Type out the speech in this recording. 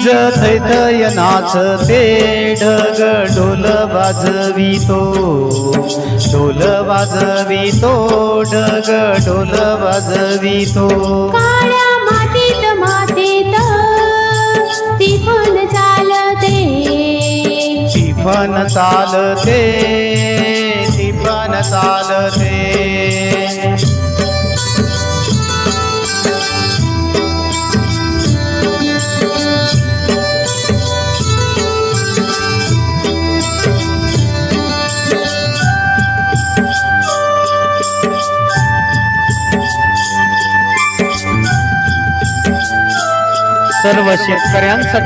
थै थै नाचते ढग ढोल वाजवितो, ढोल वाजवितो ढग ढोल वाजवितो. काळ्या मातीत मातीत तिफन चालते, तिफन चालते, तिफन चालते. सर्व शेतकऱ्यांसाठी